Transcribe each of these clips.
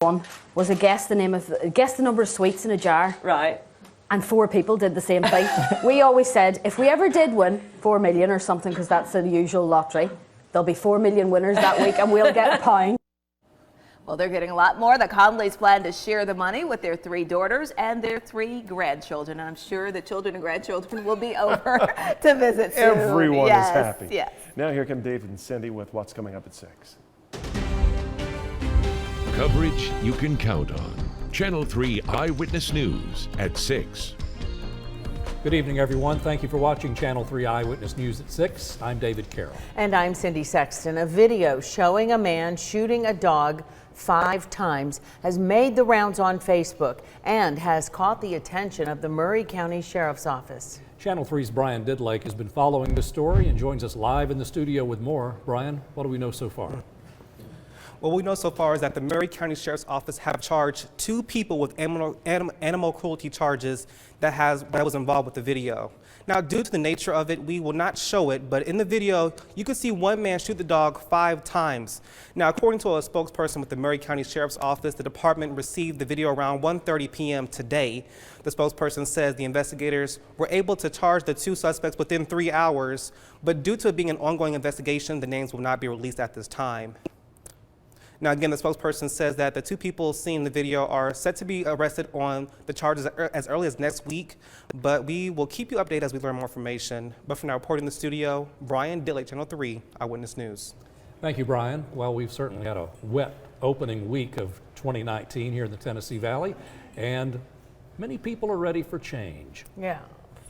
one was guess the number of sweets in a jar. Right. And 4 people did the same thing. We always said if we ever did win 4 million or something, because that's the usual lottery, there'll be 4 million winners that week and we'll get a pound. Well, they're getting a lot more. The Conleys plan to share the money with their 3 daughters and their 3 grandchildren. I'm sure the children and grandchildren will be over to visit soon. Everyone is happy. Yes. Now here come David and Cindy with what's coming up at 6. Coverage you can count on. Channel 3 Eyewitness News at 6. Good evening, everyone. Thank you for watching Channel 3 Eyewitness News at 6. I'm David Carroll. And I'm Cindy Sexton. A video showing a man shooting a dog 5 times has made the rounds on Facebook and has caught the attention of the Murray County Sheriff's Office. Channel 3's Brian Didlake has been following the story and joins us live in the studio with more. Brian, what do we know so far? What we know so far is that the Murray County Sheriff's Office have charged 2 people with animal cruelty charges that was involved with the video. Now, due to the nature of it, we will not show it, but in the video, you can see one man shoot the dog 5 times. Now, according to a spokesperson with the Murray County Sheriff's Office, the department received the video around 1:30 p.m. today. The spokesperson says the investigators were able to charge the 2 suspects within 3 hours, but due to it being an ongoing investigation, the names will not be released at this time. Now, again, the spokesperson says that the 2 people seen in the video are set to be arrested on the charges as early as next week, but we will keep you updated as we learn more information. But for now, reporting in the studio, Brian Dilley, Channel 3 Eyewitness News. Thank you, Brian. Well, we've certainly had a wet opening week of 2019 here in the Tennessee Valley, and many people are ready for change. Yeah.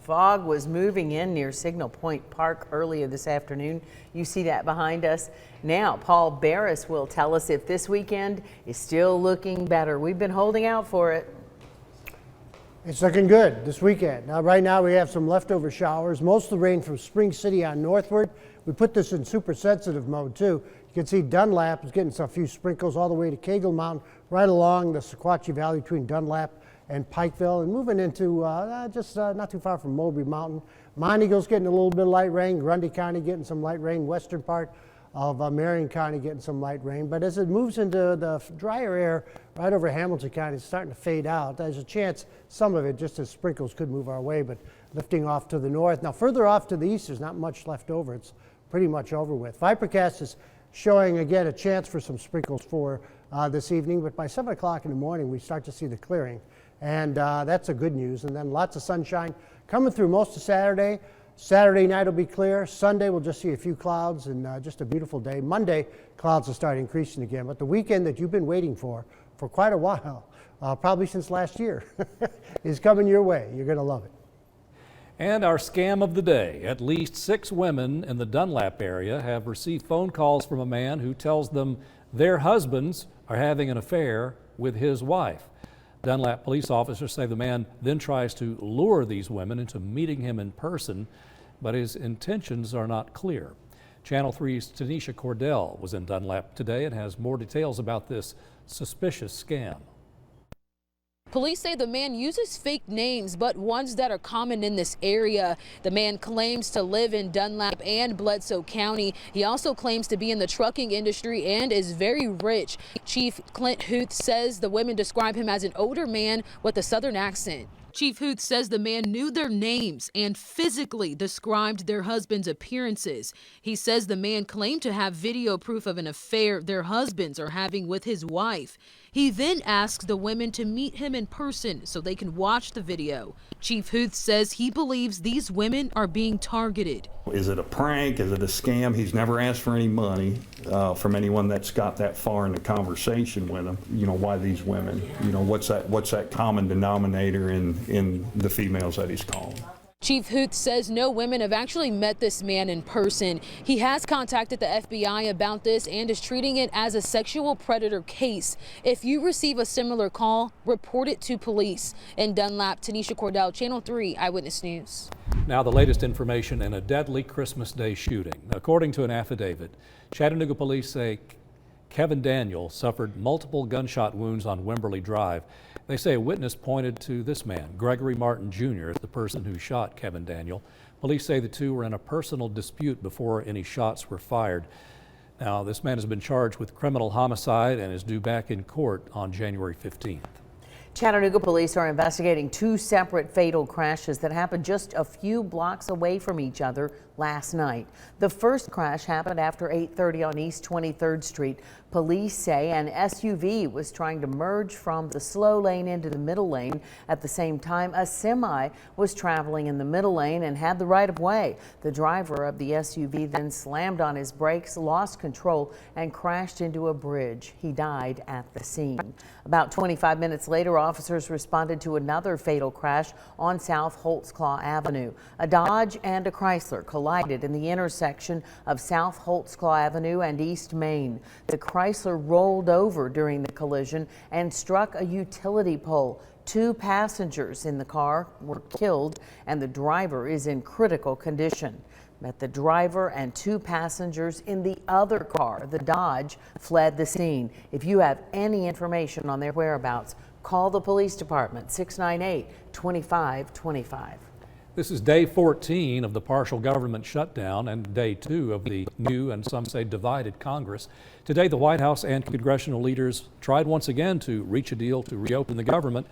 Fog was moving in near Signal Point Park earlier this afternoon. You see that behind us. Now, Paul Barris will tell us if this weekend is still looking better. We've been holding out for it. It's looking good this weekend. Now, right now we have some leftover showers. Most of the rain from Spring City on northward. We put this in super sensitive mode too. You can see Dunlap is getting a few sprinkles all the way to Cagle Mountain, right along the Sequatchie Valley between Dunlap and Pikeville, and moving into just not too far from Mowbray Mountain. Monteagle's getting a little bit of light rain. Grundy County getting some light rain. Western part of Marion County getting some light rain. But as it moves into the drier air right over Hamilton County, it's starting to fade out. There's a chance some of it, just as sprinkles, could move our way, but lifting off to the north. Now, further off to the east, there's not much left over. It's pretty much over with. Vipercast is showing, again, a chance for some sprinkles for this evening, but by 7 o'clock in the morning, we start to see the clearing. And that's a good news. And then lots of sunshine coming through most of Saturday. Saturday night will be clear. Sunday we'll just see a few clouds and just a beautiful day. Monday, clouds will start increasing again. But the weekend that you've been waiting for quite a while, probably since last year, is coming your way. You're going to love it. And our scam of the day. At least 6 women in the Dunlap area have received phone calls from a man who tells them their husbands are having an affair with his wife. Dunlap police officers say the man then tries to lure these women into meeting him in person, but his intentions are not clear. Channel 3's Tanisha Cordell was in Dunlap today and has more details about this suspicious scam. Police say the man uses fake names, but ones that are common in this area. The man claims to live in Dunlap and Bledsoe County. He also claims to be in the trucking industry and is very rich. Chief Clint Huth says the women describe him as an older man with a southern accent. Chief Huth says the man knew their names and physically described their husbands' appearances. He says the man claimed to have video proof of an affair their husbands are having with his wife. He then asks the women to meet him in person so they can watch the video. Chief Huth says he believes these women are being targeted. Is it a prank? Is it a scam? He's never asked for any money from anyone that's got that far in the conversation with him. You know, why these women? You know, what's that common denominator in the females that he's calling? Chief Huth says no women have actually met this man in person. He has contacted the FBI about this and is treating it as a sexual predator case. If you receive a similar call, report it to police. In Dunlap, Tanisha Cordell, Channel 3 Eyewitness News. Now the latest information in a deadly Christmas Day shooting. According to an affidavit, Chattanooga police say Kevin Daniel suffered multiple gunshot wounds on Wimberley Drive. They say a witness pointed to this man, Gregory Martin Jr., as the person who shot Kevin Daniel. Police say the two were in a personal dispute before any shots were fired. Now, this man has been charged with criminal homicide and is due back in court on January 15th. Chattanooga police are investigating 2 separate fatal crashes that happened just a few blocks away from each other last night. The first crash happened after 8:30 on East 23rd Street. Police say an SUV was trying to merge from the slow lane into the middle lane. At the same time, a semi was traveling in the middle lane and had the right of way. The driver of the SUV then slammed on his brakes, lost control, and crashed into a bridge. He died at the scene. About 25 minutes later, officers responded to another fatal crash on South Holtzclaw Avenue. A Dodge and a Chrysler collided in the intersection of South Holtzclaw Avenue and East Main. The Chrysler rolled over during the collision and struck a utility pole. 2 passengers in the car were killed and the driver is in critical condition. But the driver and 2 passengers in the other car, the Dodge, fled the scene. If you have any information on their whereabouts, call the police department, 698-2525. This is day 14 of the partial government shutdown and day 2 of the new and some say divided Congress. Today, the White House and congressional leaders tried once again to reach a deal to reopen the government.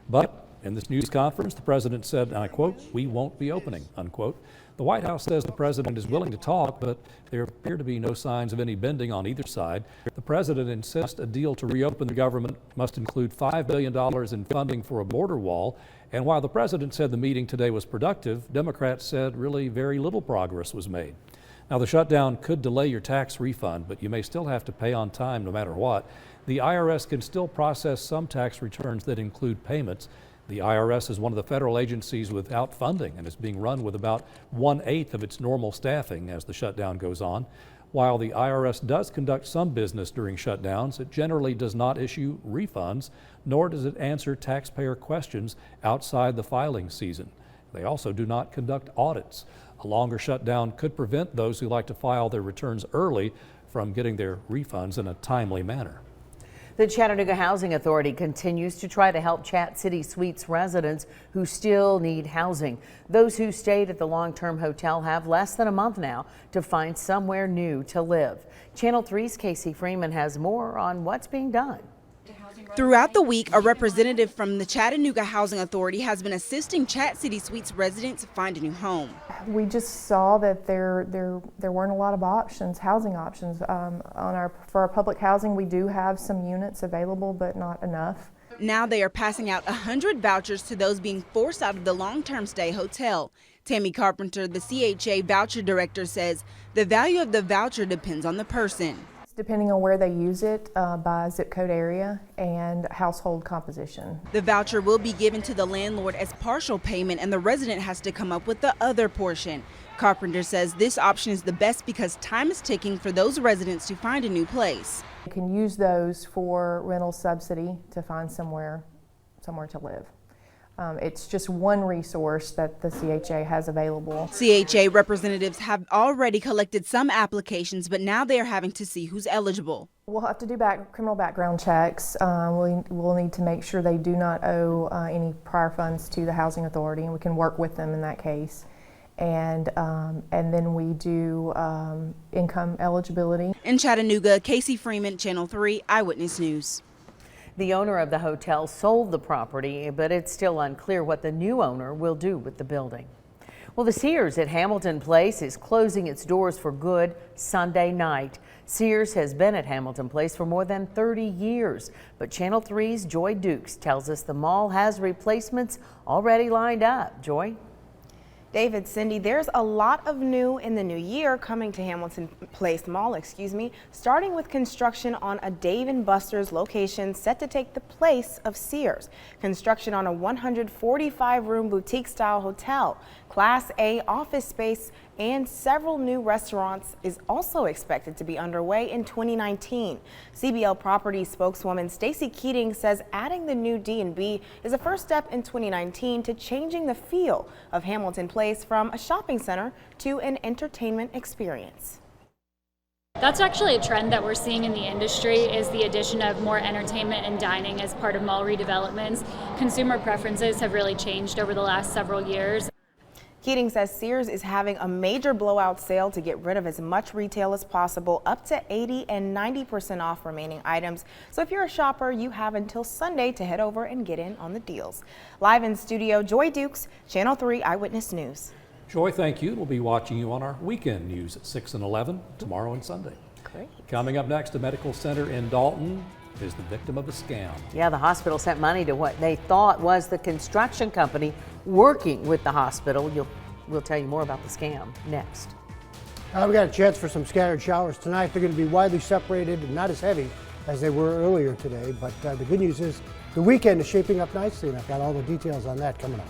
But in this news conference, the president said, and I quote, "We won't be opening," unquote. The White House says the president is willing to talk, but there appear to be no signs of any bending on either side. The president insists a deal to reopen the government must include $5 billion in funding for a border wall. And while the president said the meeting today was productive, Democrats said really very little progress was made. Now, the shutdown could delay your tax refund, but you may still have to pay on time no matter what. The IRS can still process some tax returns that include payments. The IRS is one of the federal agencies without funding and is being run with about 1/8 of its normal staffing as the shutdown goes on. While the IRS does conduct some business during shutdowns, it generally does not issue refunds, nor does it answer taxpayer questions outside the filing season. They also do not conduct audits. A longer shutdown could prevent those who like to file their returns early from getting their refunds in a timely manner. The Chattanooga Housing Authority continues to try to help Chat City Suites residents who still need housing. Those who stayed at the long-term hotel have less than a month now to find somewhere new to live. Channel 3's Casey Freeman has more on what's being done. Throughout the week, a representative from the Chattanooga Housing Authority has been assisting Chat City Suites residents find a new home. We just saw that there weren't a lot of options, housing options. For our public housing, we do have some units available, but not enough. Now they are passing out 100 vouchers to those being forced out of the long-term stay hotel. Tammy Carpenter, the CHA voucher director, says the value of the voucher depends on the person. Depending on where they use it by zip code area and household composition. The voucher will be given to the landlord as partial payment and the resident has to come up with the other portion. Carpenter says this option is the best because time is ticking for those residents to find a new place. You can use those for rental subsidy to find somewhere to live. It's just one resource that the CHA has available. CHA representatives have already collected some applications, but now they are having to see who's eligible. We'll have to do criminal background checks. We'll need to make sure they do not owe any prior funds to the Housing Authority, and we can work with them in that case. And then we do income eligibility. In Chattanooga, Casey Freeman, Channel 3 Eyewitness News. The owner of the hotel sold the property, but it's still unclear what the new owner will do with the building. Well, the Sears at Hamilton Place is closing its doors for good Sunday night. Sears has been at Hamilton Place for more than 30 years, but Channel 3's Joy Dukes tells us the mall has replacements already lined up. Joy? David, Cindy, there's a lot of new in the new year coming to Hamilton Place Mall, starting with construction on a Dave & Buster's location set to take the place of Sears. Construction on a 145-room boutique-style hotel, Class A office space, and several new restaurants is also expected to be underway in 2019. CBL Properties spokeswoman Stacy Keating says adding the new D&B is a first step in 2019 to changing the feel of Hamilton Place from a shopping center to an entertainment experience. That's actually a trend that we're seeing in the industry, is the addition of more entertainment and dining as part of mall redevelopments. Consumer preferences have really changed over the last several years. Keating says Sears is having a major blowout sale to get rid of as much retail as possible, up to 80 and 90% off remaining items. So if you're a shopper, you have until Sunday to head over and get in on the deals. Live in studio, Joy Dukes, Channel 3 Eyewitness News. Joy, thank you. We'll be watching you on our weekend news at 6 and 11 tomorrow and Sunday. Great. Coming up next, a medical center in Dalton is the victim of a scam. Yeah, the hospital sent money to what they thought was the construction company working with the hospital. We'll tell you more about the scam next. We got a chance for some scattered showers tonight. They're going to be widely separated and not as heavy as they were earlier today. But the good news is the weekend is shaping up nicely, and I've got all the details on that coming up.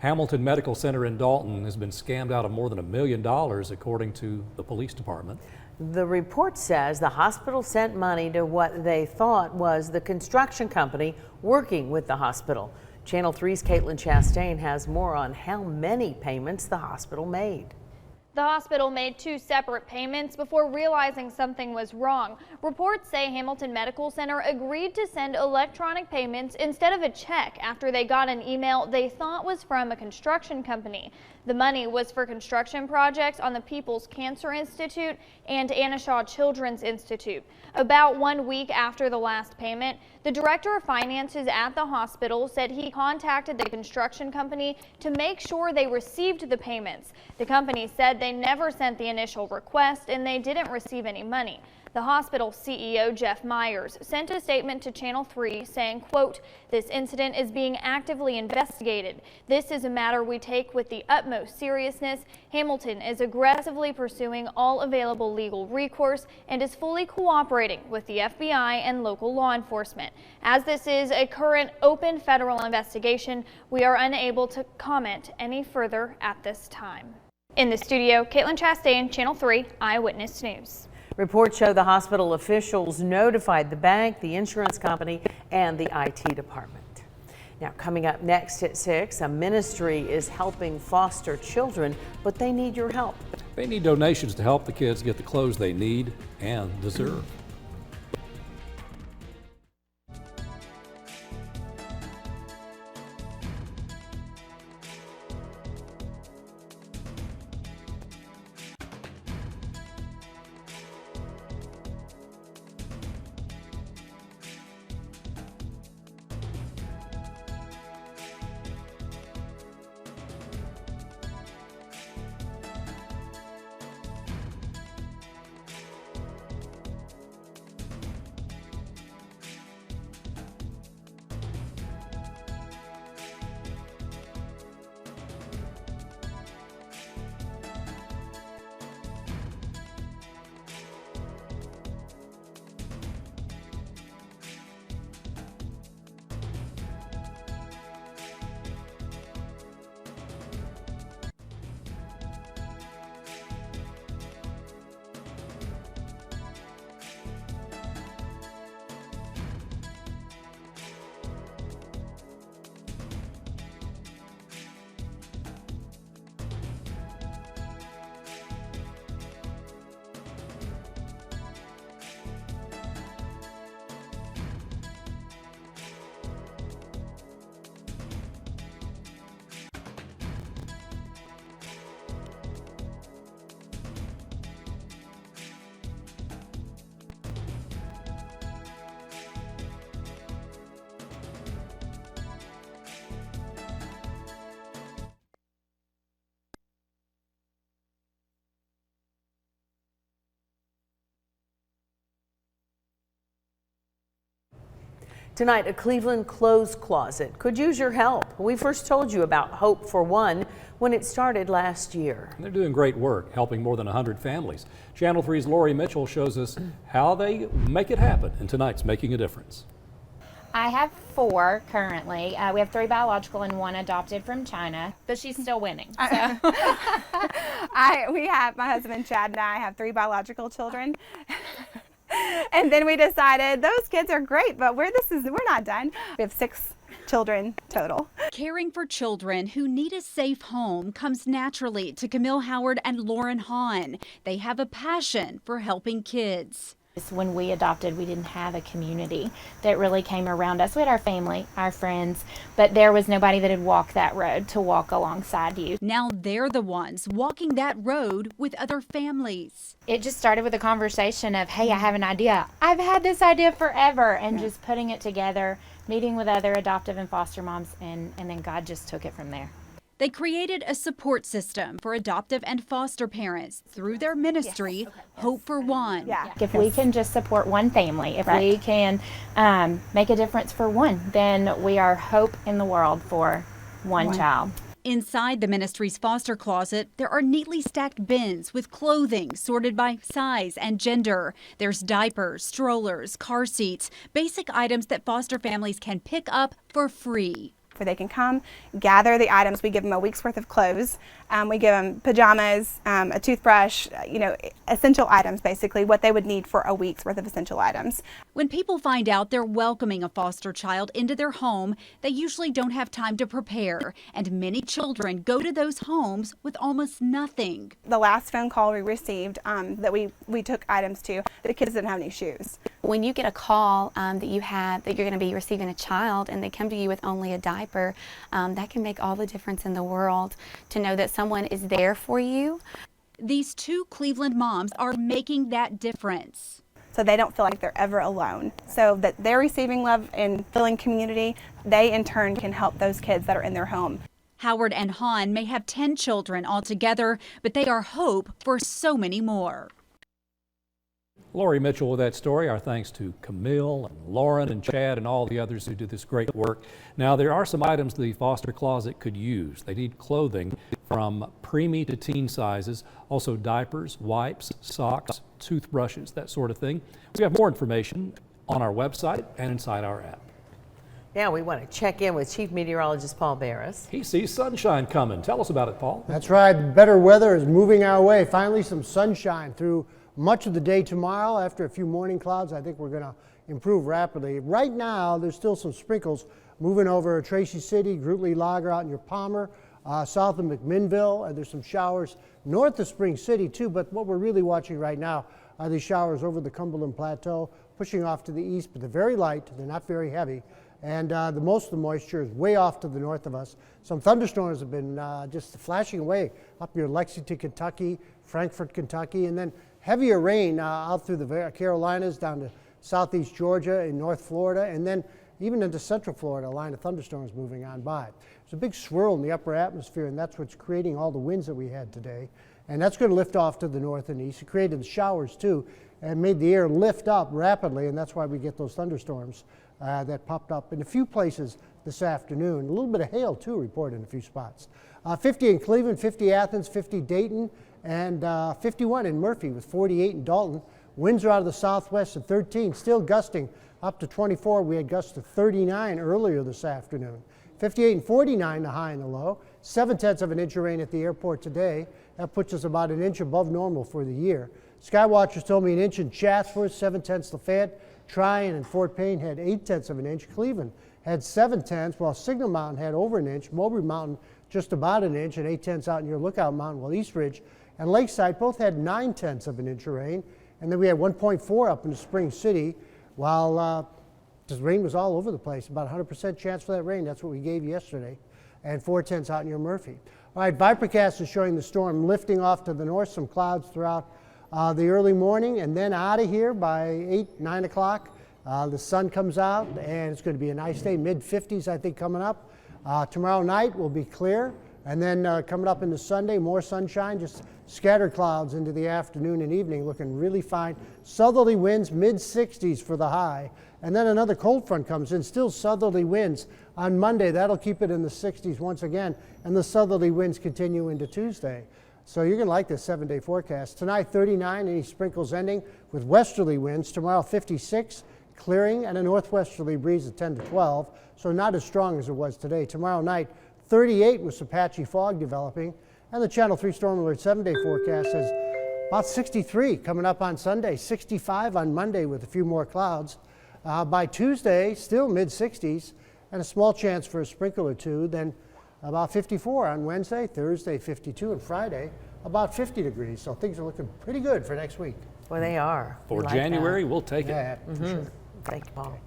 Hamilton Medical Center in Dalton has been scammed out of more than $1 million, according to the police department. The report says the hospital sent money to what they thought was the construction company working with the hospital. Channel 3's Caitlin Chastain has more on how many payments the hospital made. The hospital made 2 separate payments before realizing something was wrong. Reports say Hamilton Medical Center agreed to send electronic payments instead of a check after they got an email they thought was from a construction company. The money was for construction projects on the People's Cancer Institute and Anna Shaw Children's Institute. About 1 week after the last payment, the director of finances at the hospital said he contacted the construction company to make sure they received the payments. The company said they never sent the initial request and they didn't receive any money. The hospital CEO, Jeff Myers, sent a statement to Channel 3 saying, quote, "This incident is being actively investigated. This is a matter we take with the utmost seriousness. Hamilton is aggressively pursuing all available legal recourse and is fully cooperating with the FBI and local law enforcement. As this is a current open federal investigation, we are unable to comment any further at this time." In the studio, Caitlin Chastain, Channel 3 Eyewitness News. Reports show the hospital officials notified the bank, the insurance company, and the IT department. Now, coming up next at 6, a ministry is helping foster children, but they need your help. They need donations to help the kids get the clothes they need and deserve. Tonight, a Cleveland clothes closet could use your help. We first told you about Hope for One when it started last year. They're doing great work, helping more than 100 families. Channel 3's Lori Mitchell shows us how they make it happen in tonight's Making a Difference. I have 4 currently. We have 3 biological and 1 adopted from China, but she's still winning. So. We have, my husband Chad and I have 3 biological children. And then we decided those kids are great, but we're not done. We have 6 children total. Caring for children who need a safe home comes naturally to Camille Howard and Lauren Hahn. They have a passion for helping kids. When we adopted, we didn't have a community that really came around us. We had our family, our friends, but there was nobody that had walked that road to walk alongside you. Now they're the ones walking that road with other families. It just started with a conversation of, hey, I have an idea. I've had this idea forever, and just putting it together, meeting with other adoptive and foster moms, and then God just took it from there. They created a support system for adoptive and foster parents through their ministry, Hope for One. If we can just support one family, if we can make a difference for one, then we are hope in the world for one child. Inside the ministry's foster closet, there are neatly stacked bins with clothing sorted by size and gender. There's diapers, strollers, car seats, basic items that foster families can pick up for free. Where they can come, gather the items. We give them a week's worth of clothes. We give them pajamas, a toothbrush, essential items, basically what they would need for a week's worth of essential items. When people find out they're welcoming a foster child into their home, they usually don't have time to prepare, and many children go to those homes with almost nothing. The last phone call we received that we took items to, the kids didn't have any shoes. When you get a call that you're going to be receiving a child and they come to you with only a diaper, that can make all the difference in the world to know that someone is there for you. These 2 Cleveland moms are making that difference. So they don't feel like they're ever alone. So that they're receiving love and feeling community, they in turn can help those kids that are in their home. Howard and Hahn may have 10 children altogether, but they are hope for so many more. Lori Mitchell with that story. Our thanks to Camille and Lauren and Chad and all the others who do this great work. Now, there are some items the foster closet could use. They need clothing from preemie to teen sizes, also diapers, wipes, socks, toothbrushes, that sort of thing. We have more information on our website and inside our app. Now we want to check in with Chief Meteorologist Paul Barris. He sees sunshine coming. Tell us about it, Paul. That's right. Better weather is moving our way. Finally, some sunshine through much of the day tomorrow. After a few morning clouds, I think we're going to improve rapidly. Right now, there's still some sprinkles moving over Tracy City, Grootly Lager out near Palmer, south of McMinnville, and there's some showers north of Spring City too, but what we're really watching right now are these showers over the Cumberland Plateau, pushing off to the east, but they're very light, they're not very heavy, and the most of the moisture is way off to the north of us. Some thunderstorms have been just flashing away up near Lexington, Kentucky, Frankfort, Kentucky, and then heavier rain out through the Carolinas down to southeast Georgia and North Florida, and then even into central Florida, a line of thunderstorms moving on by. There's a big swirl in the upper atmosphere, and that's what's creating all the winds that we had today. And that's going to lift off to the north and east. It created the showers too, and made the air lift up rapidly, and that's why we get those thunderstorms that popped up in a few places this afternoon. A little bit of hail too reported in a few spots. 50 in Cleveland, 50 Athens, 50 Dayton, and 51 in Murphy with 48 in Dalton. Winds are out of the southwest at 13, still gusting up to 24. We had gusts to 39 earlier this afternoon. 58 and 49 the high and the low. 7/10 of an inch of rain at the airport today. That puts us about an inch above normal for the year. Skywatchers told me an inch in Chatsworth, 7/10 Lafayette. Tryon and Fort Payne had 8/10 of an inch. Cleveland had 7/10, while Signal Mountain had over an inch. Mowbray Mountain just about an inch, and 8/10 out near Lookout Mountain, while East Ridge and Lakeside both had 9/10 of an inch of rain. And then we had 1.4 up in the Spring City, while the rain was all over the place. About 100% chance for that rain. That's what we gave yesterday. And 4/10 out near Murphy. All right, Vipercast is showing the storm lifting off to the north, some clouds throughout the early morning, and then out of here by 8, 9 o'clock. The sun comes out, and it's going to be a nice day, mid-50s, I think, coming up. Tomorrow night will be clear. And then coming up into Sunday, more sunshine, just scattered clouds into the afternoon and evening, looking really fine. Southerly winds, mid-60s for the high. And then another cold front comes in, still southerly winds on Monday. That'll keep it in the 60s once again, and the southerly winds continue into Tuesday. So you're going to like this 7-day forecast. Tonight, 39, any sprinkles ending with westerly winds. Tomorrow, 56, clearing, and a northwesterly breeze at 10 to 12, so not as strong as it was today. Tomorrow night, 38 with some patchy fog developing, and the Channel 3 Storm Alert 7-day forecast says about 63 coming up on Sunday, 65 on Monday with a few more clouds. By Tuesday, still mid-60s, and a small chance for a sprinkle or two. Then about 54 on Wednesday, Thursday 52, and Friday about 50 degrees. So things are looking pretty good for next week. Well, they are. For January, we'll take it. Yeah, for sure. Thank you, Paul.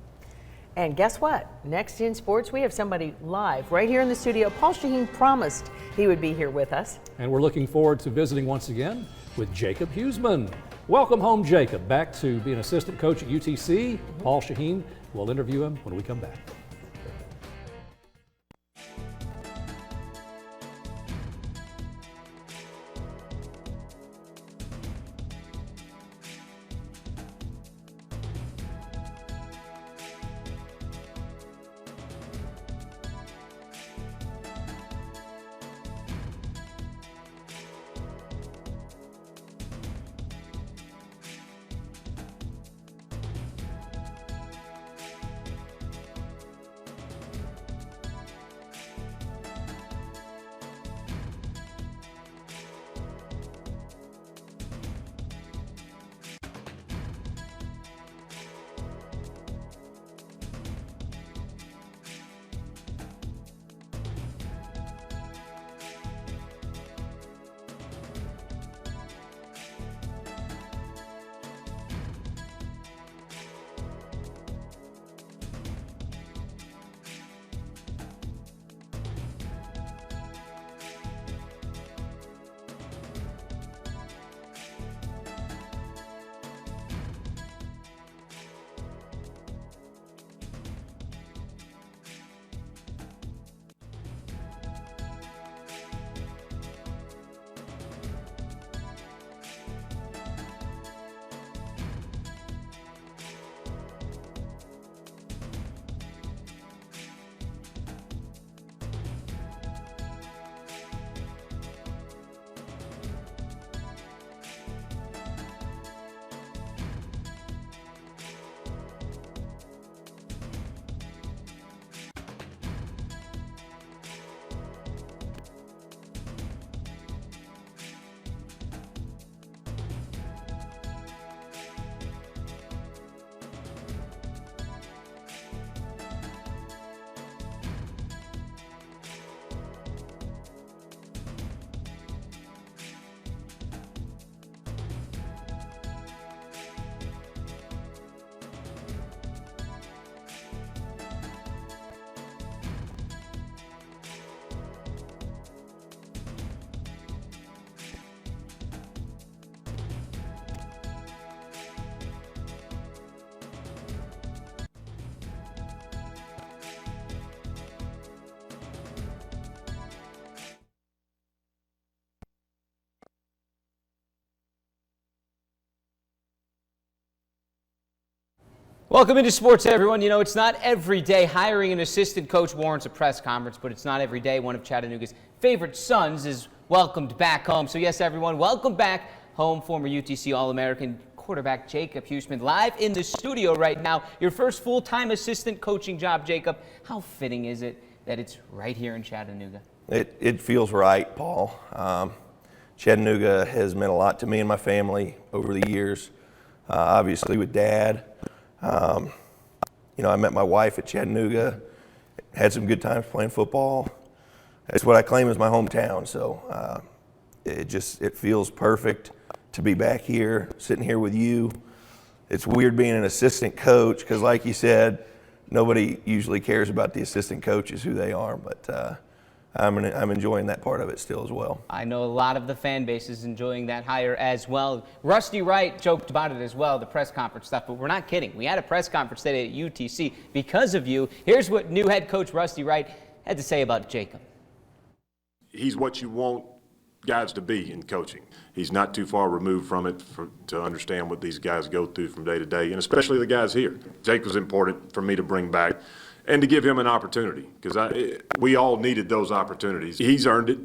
And guess what? Next in sports, we have somebody live right here in the studio. Paul Shaheen promised he would be here with us. And we're looking forward to visiting once again with Jacob Huesman. Welcome home, Jacob. Back to be an assistant coach at UTC. Paul Shaheen, we'll interview him when we come back. Welcome into sports, everyone. You know, it's not every day hiring an assistant coach warrants a press conference, but it's not every day one of Chattanooga's favorite sons is welcomed back home. So yes, everyone, welcome back home, former UTC All-American quarterback Jacob Huesman, live in the studio right now. Your first full-time assistant coaching job, Jacob. How fitting is it that it's right here in Chattanooga? It feels right, Paul. Chattanooga has meant a lot to me and my family over the years, obviously with Dad. You know, I met my wife at Chattanooga, had some good times playing football. It's what I claim as my hometown, so it feels perfect to be back here, sitting here with you. It's weird being an assistant coach because, like you said, nobody usually cares about the assistant coaches, who they are, but I'm enjoying that part of it still as well. I know a lot of the fan base is enjoying that hire as well. Rusty Wright joked about it as well, the press conference stuff, but we're not kidding. We had a press conference today at UTC because of you. Here's what new head coach Rusty Wright had to say about Jacob. he's what you want guys to be in coaching. He's not too far removed from it to understand what these guys go through from day to day, and especially the guys here. Jake was important for me to bring back and to give him an opportunity, because we all needed those opportunities. He's earned it.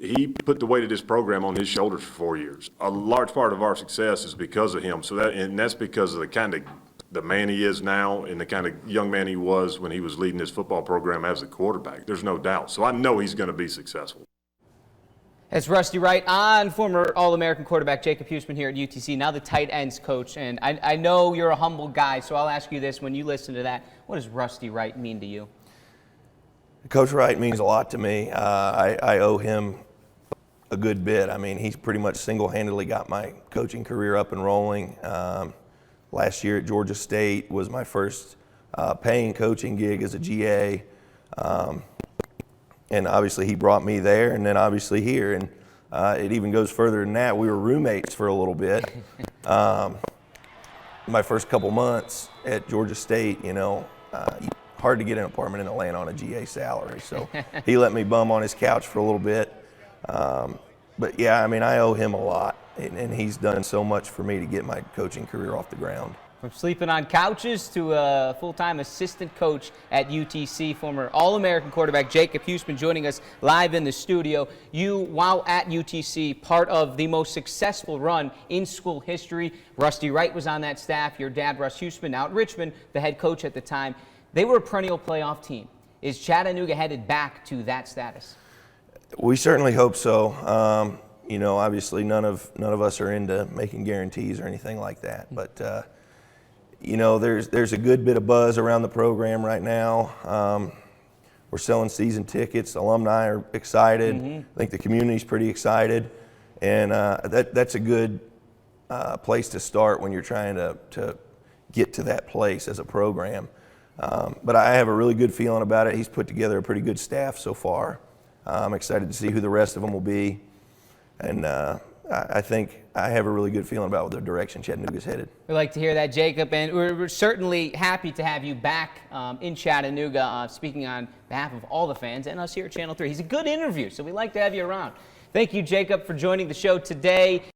He put the weight of this program on his shoulders for 4 years. A large part of our success is because of him. And that's because of the man he is now and the kind of young man he was when he was leading his football program as a quarterback. There's no doubt. So I know he's going to be successful. It's Rusty Wright on former All-American quarterback Jacob Huesman here at UTC, now the tight ends coach. And I know you're a humble guy, so I'll ask you this. When you listen to that, what does Rusty Wright mean to you? Coach Wright means a lot to me. I owe him a good bit. I mean, he's pretty much single-handedly got my coaching career up and rolling. Last year at Georgia State was my first paying coaching gig as a GA. And obviously he brought me there, and then obviously here. And it even goes further than that. We were roommates for a little bit. My first couple months at Georgia State, hard to get an apartment in Atlanta on a GA salary. So he let me bum on his couch for a little bit. But yeah, I mean, I owe him a lot, and he's done so much for me to get my coaching career off the ground. From sleeping on couches to a full-time assistant coach at UTC, former All-American quarterback Jacob Huesman joining us live in the studio. You, while at UTC, part of the most successful run in school history. Rusty Wright was on that staff. Your dad, Russ Huesman, now at Richmond, the head coach at the time. They were a perennial playoff team. Is Chattanooga headed back to that status? We certainly hope so. Obviously none of us are into making guarantees or anything like that, but there's a good bit of buzz around the program right now. We're selling season tickets. Alumni are excited. I think the community's pretty excited, and that's a good place to start when you're trying to get to that place as a program. But I have a really good feeling about it. He's put together a pretty good staff so far. I'm excited to see who the rest of them will be, and I think I have a really good feeling about the direction Chattanooga's headed. We like to hear that, Jacob, and we're certainly happy to have you back in Chattanooga, speaking on behalf of all the fans and us here at Channel 3. He's a good interview, so we like to have you around. Thank you, Jacob, for joining the show today.